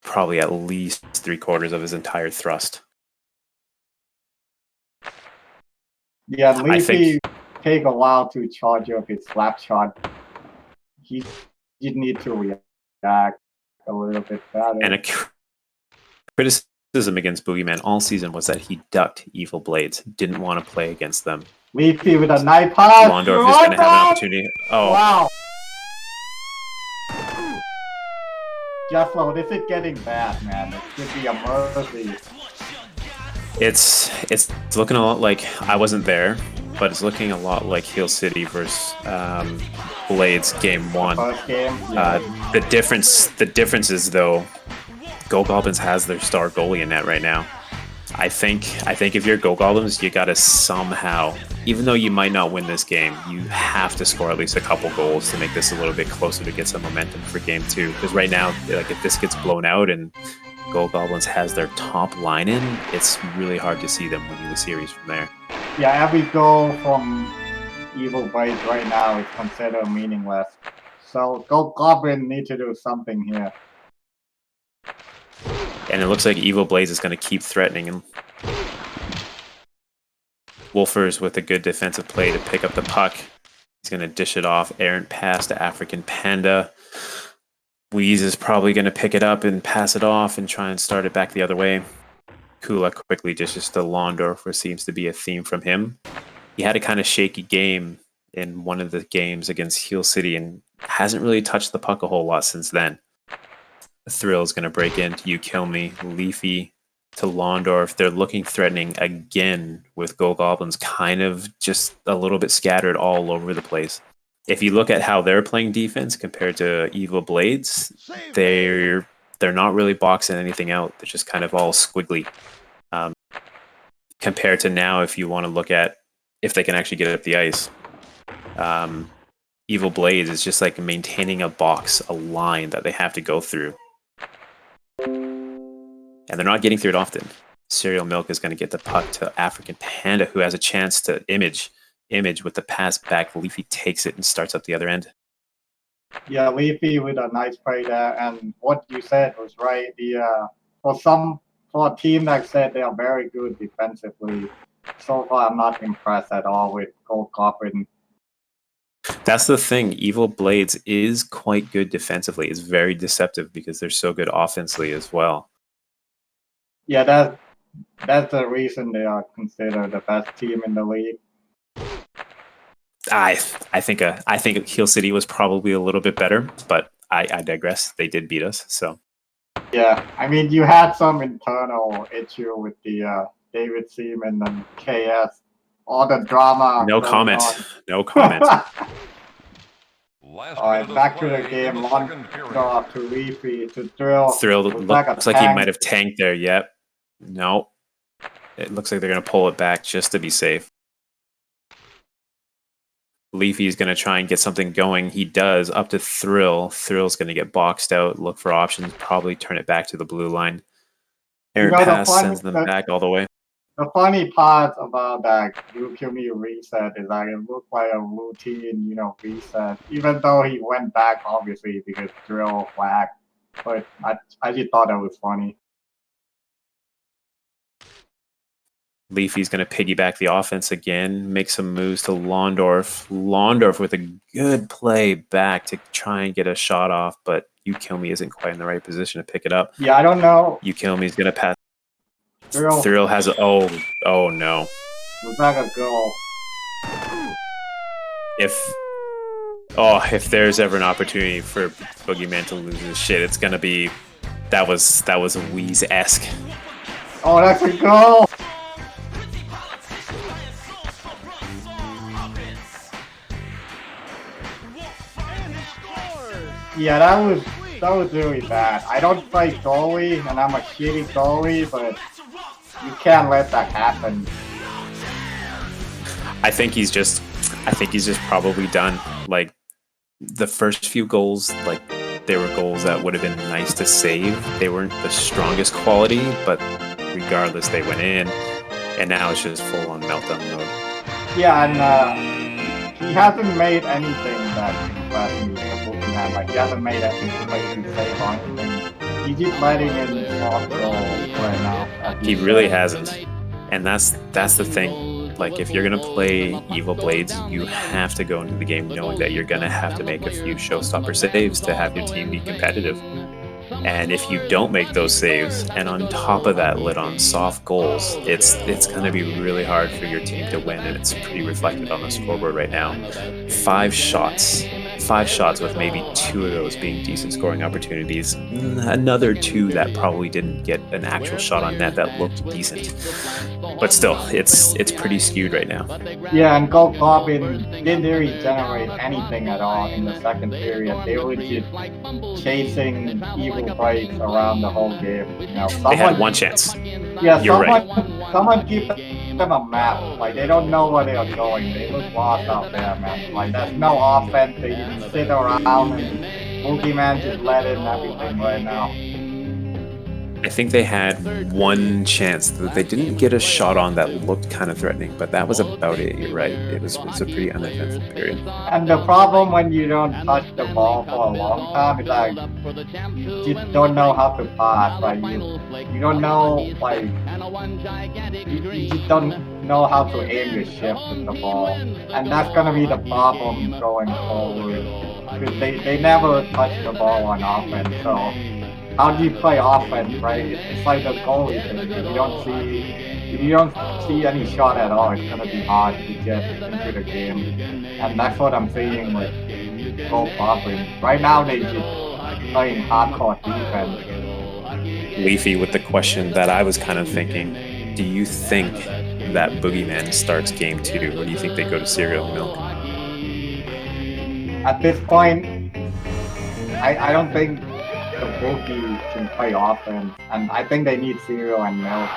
probably at least 3/4 of his entire thrust. Yeah, I think Leafy take a while to charge up his slap shot. He did need to react a little bit better. and a criticism against Boogeyman all season was that he ducked Evil Blades, didn't want to play against them. Leafy with a knife pass. Londorf is going to have an opportunity. Oh, wow. Jefflo, this is getting bad, man. It should be a mercy. It's looking a lot like, I wasn't there, but it's looking a lot like Hill City versus Blades game 1. First game, yeah. The difference is though, Go Goblins has their star goalie in net right now. I think if you're Go Goblins, you gotta somehow, even though you might not win this game, you have to score at least a couple goals to make this a little bit closer to get some momentum for game 2. Because right now, like, if this gets blown out and Go Goblins has their top line in, it's really hard to see them winning the series from there. Yeah, every goal from Evil Blades right now is considered meaningless. So Go Goblin need to do something here. And it looks like Evil Blades is going to keep threatening him. Wolfers with a good defensive play to pick up the puck. He's going to dish it off. Errant pass to African Panda. Weeze is probably going to pick it up and pass it off and try and start it back the other way. Kula quickly dishes to Londorf, which seems to be a theme from him. He had a kind of shaky game in one of the games against Heel City and hasn't really touched the puck a whole lot since then. Thrill's going to break into You Kill Me, Leafy to Londorf. They're looking threatening again with Go Goblins kind of just a little bit scattered all over the place. If you look at how they're playing defense compared to Evil Blades, they're not really boxing anything out. They're just kind of all squiggly. Compared to now, if you want to look at if they can actually get up the ice. Evil Blades is just like maintaining a box, a line that they have to go through. And they're not getting through it often. Serial Milk is going to get the puck to African Panda, who has a chance to image with the pass back. Leafy takes it and starts up the other end. Yeah, Leafy with a nice play there, and what you said was right. For a team that said they are very good defensively, so far I'm not impressed at all with Gold Goblin. That's the thing. Evil Blades is quite good defensively. It's very deceptive because they're so good offensively as well. Yeah, that's the reason they are considered the best team in the league. I think Heel City was probably a little bit better, but I digress. They did beat us, so. Yeah, I mean, you had some internal issue with the David Seaman and KS. All the drama. No comment. No comment. All right, back to the game. Londorf to Leafy to Thrill. Thrill looks like he might have tanked there. Yep. No. It looks like they're going to pull it back just to be safe. Leafy is going to try and get something going. He does, up to Thrill. Thrill's going to get boxed out, look for options, probably turn it back to the blue line. Aaron pass sends them back all the way. The funny part about that You Kill Me reset is that it looked like a routine, reset. Even though he went back, obviously, because Thrill flagged. But I just thought that was funny. Leafy's going to piggyback the offense again, make some moves to Londorf. Londorf with a good play back to try and get a shot off, but You Kill Me isn't quite in the right position to pick it up. Yeah, I don't know. You Kill Me is going to pass. Thrill has oh no. Was that a goal? If there's ever an opportunity for Boogeyman to lose his shit, it's going to be that was a Wheeze-esque. Oh, that's a goal. Yeah, that was really bad. I don't play goalie, and I'm a shitty goalie, but you can't let that happen. I think he's just probably done. Like, the first few goals, like, they were goals that would have been nice to save. They weren't the strongest quality, but regardless, they went in, and now it's just full on meltdown mode. Yeah, and he hasn't made anything that impressed me. Like, he hasn't made anything crazy save on anything. just letting in soft goal right now. as He you really said. hasn't. And that's the thing. Like, if you're gonna play Evil Blades, you have to go into the game knowing that you're gonna have to make a few showstopper saves to have your team be competitive. And if you don't make those saves, and on top of that lit on soft goals, it's gonna be really hard for your team to win, and it's pretty reflected on the scoreboard right now. Five shots. Five shots with maybe two of those being decent scoring opportunities. Another two that probably didn't get an actual shot on net that looked decent. But still, it's pretty skewed right now. Yeah, and Gold Goblin didn't really generate anything at all in the second period. They were just chasing evil Blades around the whole game. You know, They had someone, one chance. yeah, You're right. someone give them a map. Like they don't know where they are going. They look lost out there, man. Like there's no offense. They just sit around and Boogeyman just let in everything right now. I think they had one chance that they didn't get a shot on that looked kind of threatening, but that was about it. You're right. It was a pretty uneventful period. And the problem when you don't touch the ball for a long time is like you just don't know how to pass. Like you don't know like you just don't know how to aim your shift with the ball, and that's gonna be the problem going forward. Because they never touch the ball on offense. So how do you play offense, right? It's like the goalie thing. If you don't see any shot at all, it's gonna be hard to get into the game, and that's what I'm seeing with Gold Goblin. Right now, they just playing hardcore defense. Leafy with the question that I was kind of thinking. Do you think that Boogeyman starts game 2, or do you think they go to cereal and milk? At this point, I don't think the Boogie can play offense, and I think they need cereal and milk,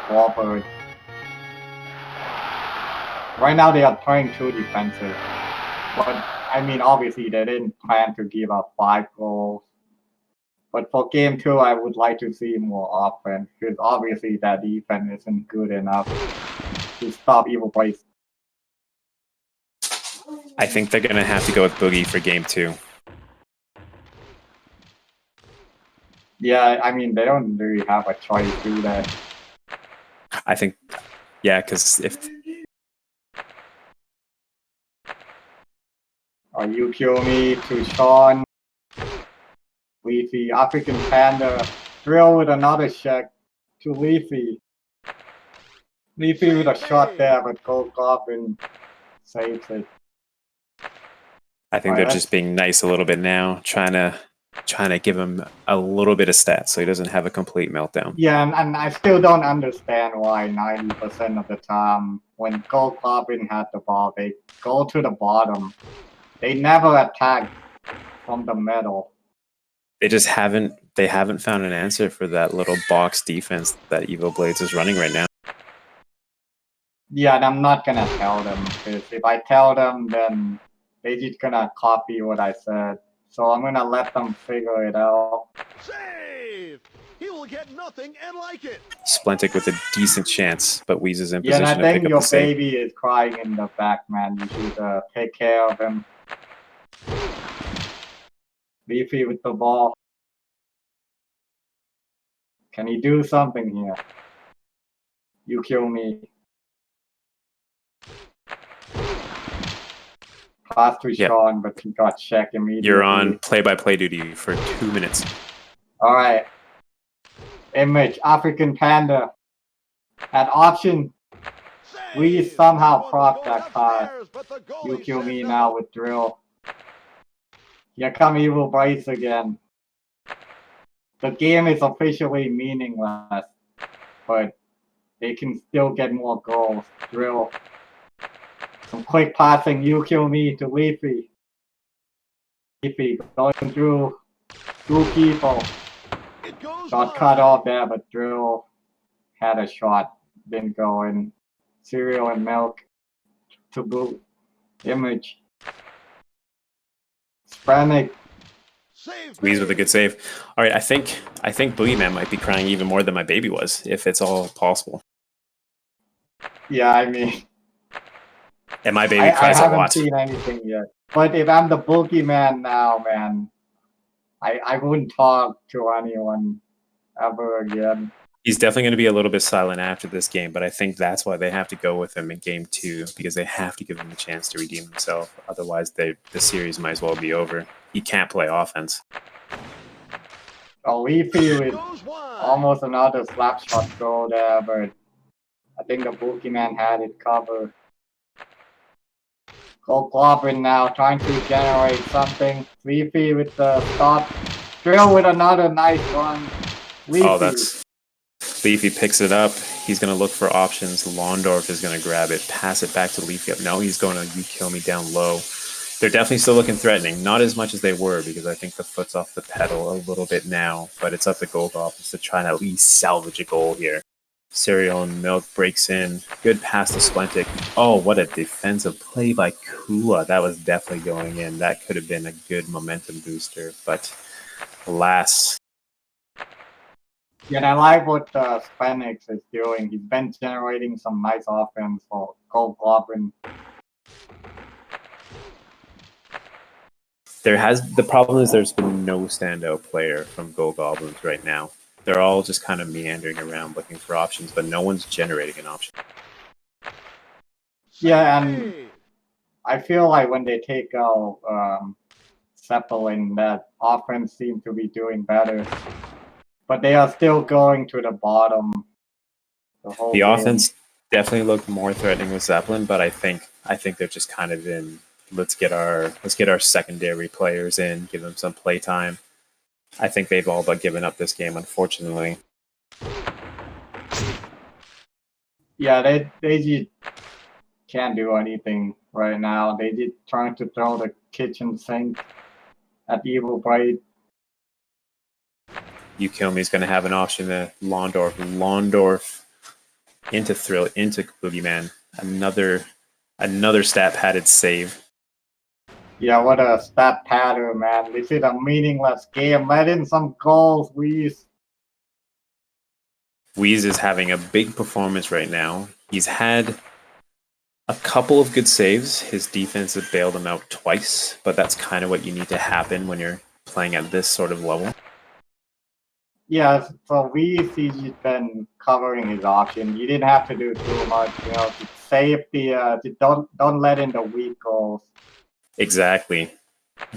forward. Right now, they are playing too defensive. But, I mean, obviously, they didn't plan to give up 5 goals. But for game 2, I would like to see more offense, because obviously that defense isn't good enough to stop Evil Blades. I think they're going to have to go with Boogie for game 2. Yeah, I mean, they don't really have a choice, do they? I think, yeah, because if... Or you kill me to Sean. Leafy, African Panda, drill with another check to Leafy. Leafy with a shot there, but Gold Goblin saves it. I think they're just being nice a little bit now, trying to give him a little bit of stats so he doesn't have a complete meltdown. Yeah, and I still don't understand why 90% of the time when Gold Goblin had the ball, they go to the bottom. They never attack from the middle. They just haven't found an answer for that little box defense that Evil Blades is running right now. Yeah, and I'm not gonna tell them, because if I tell them, then they're just gonna copy what I said. So I'm gonna let them figure it out. Save! He will get nothing and like it. Splentic with a decent chance, but Weeze is in Yeah, position and I to pick think up your the save. baby is crying in the back, man. You should take care of him. Leafy with the ball. Can he do something here? You kill me. Pass to Sean, but he got checked immediately. You're on play-by-play duty for 2 minutes. Alright. Image, African Panda. At option. We somehow propped that pass. You kill me now with drill. Here come Evil Blades again. The game is officially meaningless, but they can still get more goals. Drill. Some quick passing, you kill me to Leafy. Leafy going through 2 people. Got cut off there, but Drill had a shot. Didn't go in. Cereal and milk to boot. Image. Spranic. Weeze with a good save. All right, I think Boogeyman might be crying even more than my baby was, if it's all possible. Yeah, I mean, and my baby cries a lot. I haven't seen anything yet. But if I'm the Boogeyman now, man, I wouldn't talk to anyone ever again. He's definitely going to be a little bit silent after this game, but I think that's why they have to go with him in game 2 because they have to give him a chance to redeem himself. Otherwise, the series might as well be over. He can't play offense. Oh, Leafy with Goes wide. almost another slap shot goal there, but I think the boogeyman had it covered. Gold Goblin now trying to generate something. Leafy with the stop. Drill with another nice run. Leafy. Oh, that's Leafy picks it up. He's going to look for options. Londorf is going to grab it, pass it back to Leafy. No, he's going to you kill me down low. They're definitely still looking threatening. Not as much as they were because I think the foot's off the pedal a little bit now. But it's up to Gold Goblins to try and at least salvage a goal here. Cereal and Milk breaks in. Good pass to Splentic. Oh, what a defensive play by Kua. That was definitely going in. That could have been a good momentum booster. But alas. Yeah, and I like what Spanix is doing. He's been generating some nice offense for Gold Goblin. The problem is there's been no standout player from Gold Goblins right now. They're all just kind of meandering around looking for options, but no one's generating an option. Yeah, and I feel like when they take out Zeppelin, that offense seems to be doing better. But they are still going to the bottom. The offense definitely looked more threatening with Zeppelin, but I think they're just kind of in. Let's get our secondary players in, give them some play time. I think they've all but given up this game, unfortunately. Yeah, they just can't do anything right now. They just trying to throw the kitchen sink at Evil Blade. You Kill Me is going to have an option to Londorf. Londorf into Thrill, into Boogeyman. Another stat padded save. Yeah, what a stat pattern, man. This is a meaningless game. Let in some goals, Wheeze. Wheeze is having a big performance right now. He's had a couple of good saves. His defense has bailed him out twice, but that's kind of what you need to happen when you're playing at this sort of level. Yeah, so Wheeze, he's just been covering his option. You didn't have to do too much, to save don't let in the weak goals. Exactly.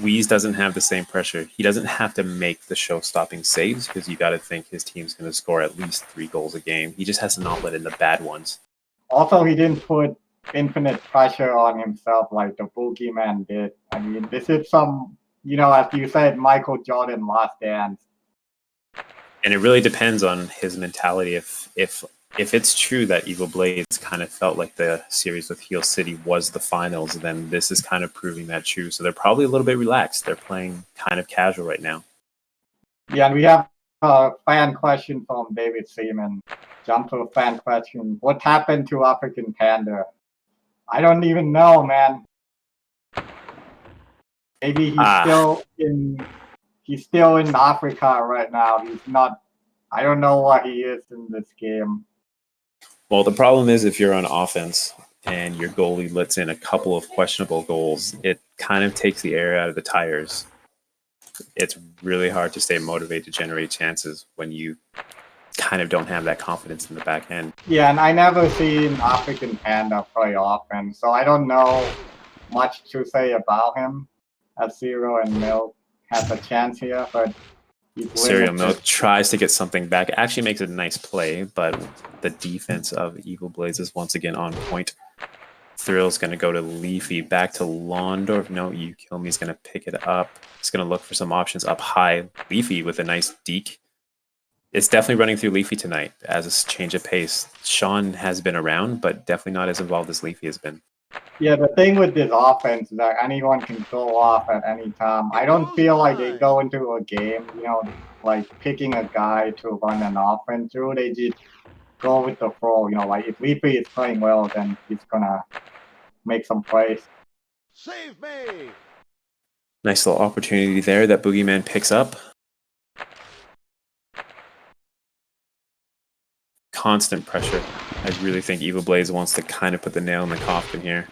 Wheeze doesn't have the same pressure. He doesn't have to make the show-stopping saves because you got to think his team's going to score at least 3 goals a game. He just has to not let in the bad ones. Also, he didn't put infinite pressure on himself like the Boogeyman did. I mean, this is some, as you said, Michael Jordan last dance. And it really depends on his mentality. If it's true that Evil Blades kind of felt like the series with Heel City was the finals, then this is kind of proving that true. So they're probably a little bit relaxed. They're playing kind of casual right now. Yeah, and we have a fan question from David Seaman. Jump to a fan question. What happened to African Panda? I don't even know, man. Maybe he's still in Africa right now. He's not. I don't know what he is in this game. Well, the problem is if you're on offense and your goalie lets in a couple of questionable goals, it kind of takes the air out of the tires. It's really hard to stay motivated to generate chances when you kind of don't have that confidence in the back end. Yeah, and I never seen African Panda play offense, so I don't know much to say about him. As Zero and Milk has a chance here, but Cereal Milk tries to get something back. It actually makes a nice play, but the defense of Evil Blades is once again on point. Thrill's going to go to Leafy, back to Londorf. No, You Kill Me is going to pick it up. He's going to look for some options up high. Leafy with a nice deke. It's definitely running through Leafy tonight as a change of pace. Sean has been around, but definitely not as involved as Leafy has been. Yeah, the thing with this offense is that anyone can go off at any time. I don't feel like they go into a game, like picking a guy to run an offense through. They just go with the flow. Like if Leafy is playing well, then he's gonna make some plays. Save me! Nice little opportunity there that Boogeyman picks up. Constant pressure. I really think Evil Blaze wants to kind of put the nail in the coffin here.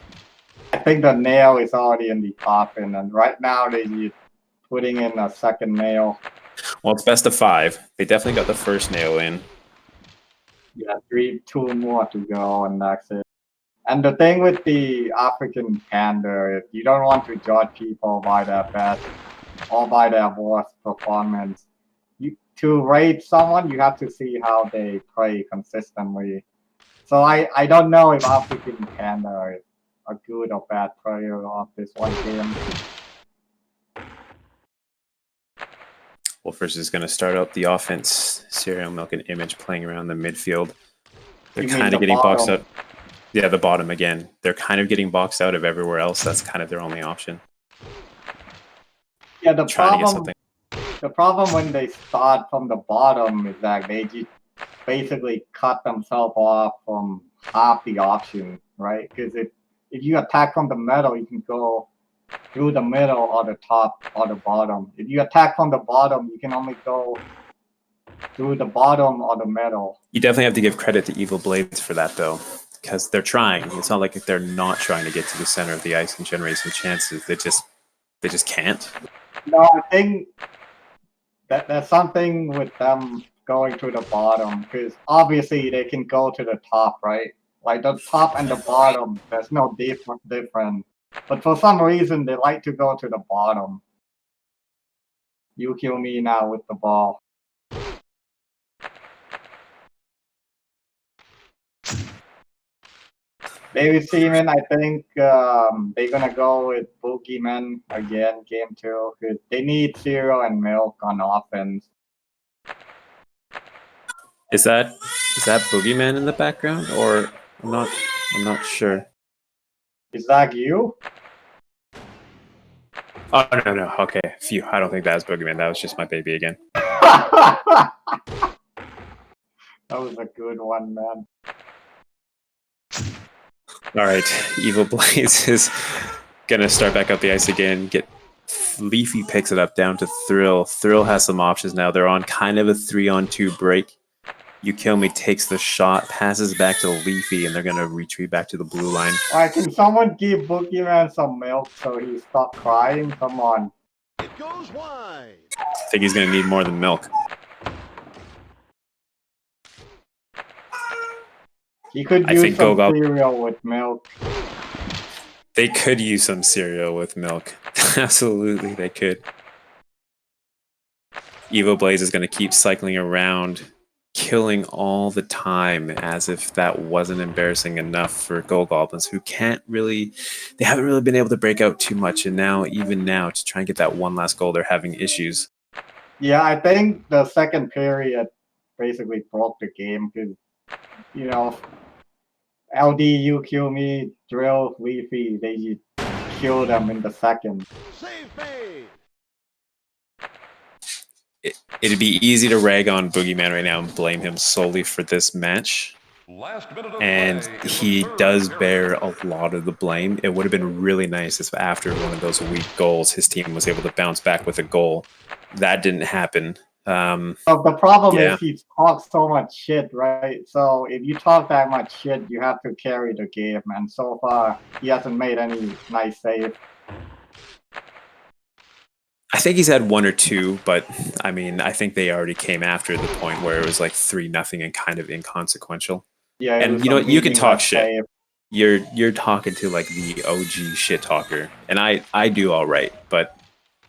I think the nail is already in the coffin, and right now they just putting in a second nail. Well, it's best of 5. They definitely got the first nail in. Yeah, 2 more to go, and that's it. And the thing with the African panda, you don't want to judge people by their best or by their worst performance. To rate someone, you have to see how they play consistently. So I don't know if African panda is a good or bad player of this one game. Wolfers is going to start out the offense. Serial Milk and Image playing around the midfield. They're You mean kind the of getting boxed bottom? out. Yeah, the bottom again. They're kind of getting boxed out of everywhere else. That's kind of their only option. Yeah, the Trying to get problem something. the problem when they start from the bottom is that they just basically cut themselves off from half the option, right? Because if you attack from the middle, you can go through the middle or the top or the bottom. If you attack from the bottom, you can only go through the bottom or the middle. You definitely have to give credit to Evil Blades for that, though, because they're trying. It's not like they're not trying to get to the center of the ice and generate some chances. They just can't. No, I think that there's something with them going to the bottom, because obviously they can go to the top, right? Like the top and the bottom, there's no difference. But for some reason, they like to go to the bottom. You kill me now with the ball. David Seaman, I think they're gonna go with Boogeyman again, game 2, because they need cereal and milk on offense. Is that Boogeyman in the background, or I'm not sure. Is that you? Oh no. Okay, phew. I don't think that was Boogeyman. That was just my baby again. That was a good one, man. All right, Evil Blaze is gonna start back up the ice again. Leafy picks it up down to Thrill. Thrill has some options now. They're on kind of a 3-on-2 break. You Kill Me takes the shot, passes back to Leafy, and they're gonna retreat back to the blue line. Alright, can someone give Boogeyman some milk so he stop crying? Come on. It goes wide. I think he's gonna need more than milk. He could I use think some Gogol- cereal with milk. They could use some cereal with milk. Absolutely, they could. Evo Blaze is going to keep cycling around, killing all the time, as if that wasn't embarrassing enough for Gold Goblins, who they haven't really been able to break out too much, and even now, to try and get that one last goal, they're having issues. Yeah, I think the second period basically broke the game, because, LD, You Kill Me, Drill, Leafy, they killed them in the second. Save made. It'd be easy to rag on Boogeyman right now and blame him solely for this match. And he does bear a lot of the blame. It would have been really nice if after one of those weak goals, his team was able to bounce back with a goal. That didn't happen. But the problem is he talks so much shit, right? So if you talk that much shit, you have to carry the game. And so far, he hasn't made any nice saves. I think he's had 1 or 2, but I mean, I think they already came after the point where it was like 3-0 and kind of inconsequential. Yeah, and you know, you can talk shit. You're talking to like the OG shit talker, and I do all right, but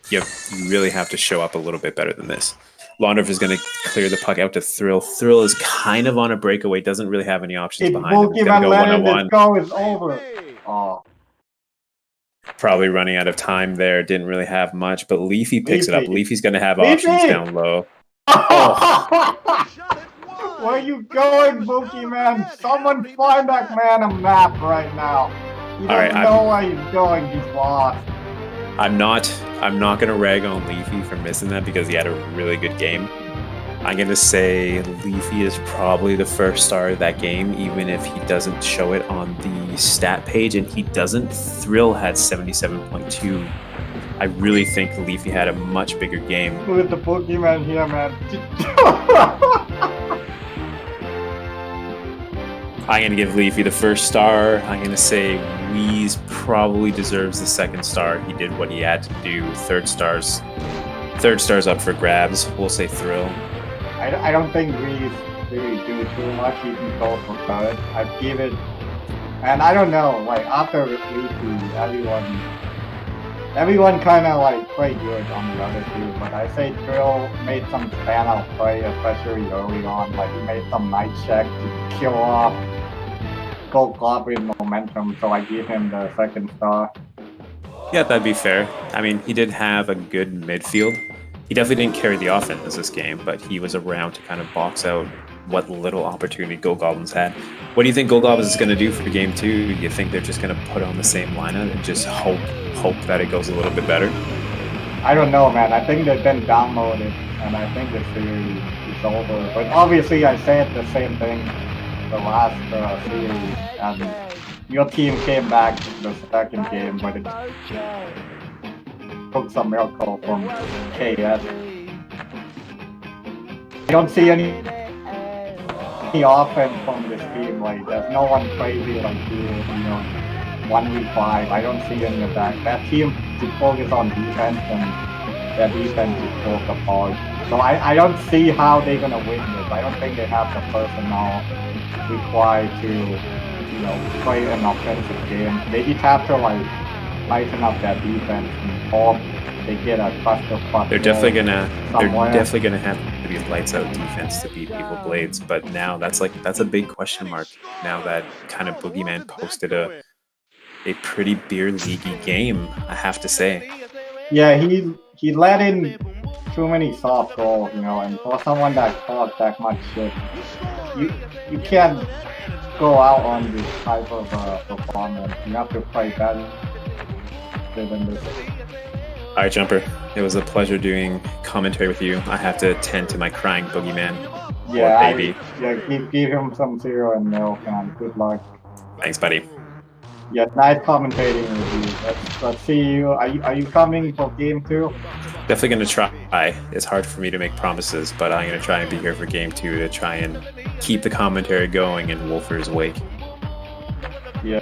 you really have to show up a little bit better than this. Laundorf is going to clear the puck out to Thrill. Thrill is kind of on a breakaway, doesn't really have any options behind him. He's going to go one-on-one. This goal is over. Oh. Probably running out of time there. Didn't really have much, but Leafy picks it up. Leafy's going to have options down low. Oh. Where are you going, Boogeyman? Someone find that man a map right now. He doesn't know where he's going. He's lost. I'm not going to rag on Leafy for missing that because he had a really good game. I'm going to say Leafy is probably the first star of that game, even if he doesn't show it on the stat page, and he doesn't. Thrill had 77.2. I really think Leafy had a much bigger game. With the Boogeyman here, man. I'm going to give Leafy the first star. I'm going to say Weeze probably deserves the second star. He did what he had to do. Third star's up for grabs. We'll say Thrill. I don't think we really do too much. He can go for third. I'd give it, and I don't know. Like after Leafy, everyone kind of like played good on the other two, but I say Thrill made some standout play, especially early on. Like he made some nice check to kill off Gold Goblin momentum, so I give him the second star. Yeah, that'd be fair. I mean, he did have a good midfield. He definitely didn't carry the offense this game, but he was around to kind of box out what little opportunity Gold Goblins had. What do you think Gold Goblins is going to do for game 2? Do you think they're just going to put on the same lineup and just hope that it goes a little bit better? I don't know, man. I think they've been downloaded, and I think the series is over. But obviously, I said the same thing the last series, and your team came back in the second game, but it took some miracle from KS. I don't see any offense from this team. Like, there's no one crazy like you, 1v5. I don't see any of that. That team to focus on defense, and their defense is broke apart. So I don't see how they're gonna win this. I don't think they have the personnel required to, play an offensive game. They just have to like lighten up their defense and hope they get a cluster puck. They're definitely gonna have to be lights out defense to beat Evil Blades, but now that's a big question mark. Now that kind of Boogeyman posted a pretty beer leaguey game, I have to say. Yeah, he let in too many soft goals, and for someone that talks that much shit, you can't go out on this type of performance. You have to play better than this. All right, Jumper. It was a pleasure doing commentary with you. I have to tend to my crying Boogeyman. Yeah, baby. Give him some cereal and milk, and good luck. Thanks, buddy. Yeah, nice commentating with you. Let's see you. Are you coming for game 2? Definitely going to try. It's hard for me to make promises, but I'm going to try and be here for game 2 to try and keep the commentary going in Wolfer's wake. Yeah.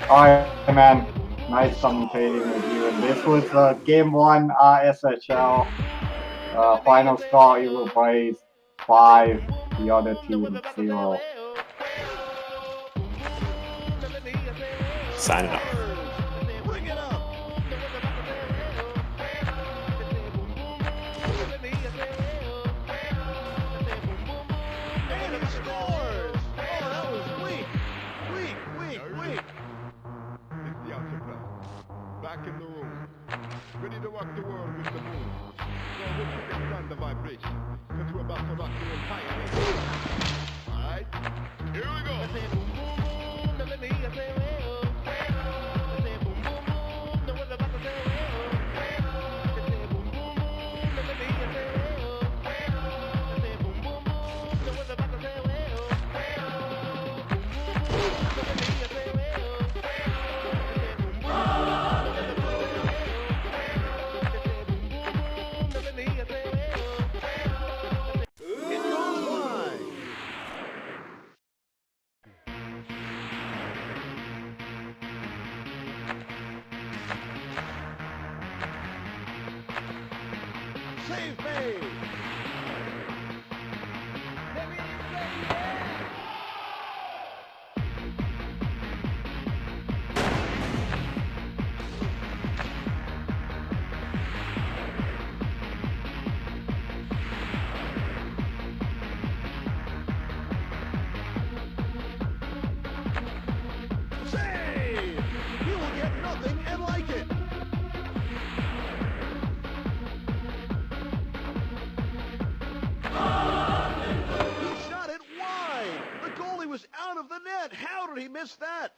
Alright, man. Nice commentating with you. And this was game 1 RSHL. Final score, Evil Blades 5, the other team 0. Signing off. Back in the room, ready to rock the world with the moon. So we'll understand the vibration, because we're about to rock the entire nation. Alright, here we go. Save me! Save! You will get nothing and like it! He shot it wide! The goalie was out of the net! How did he miss that?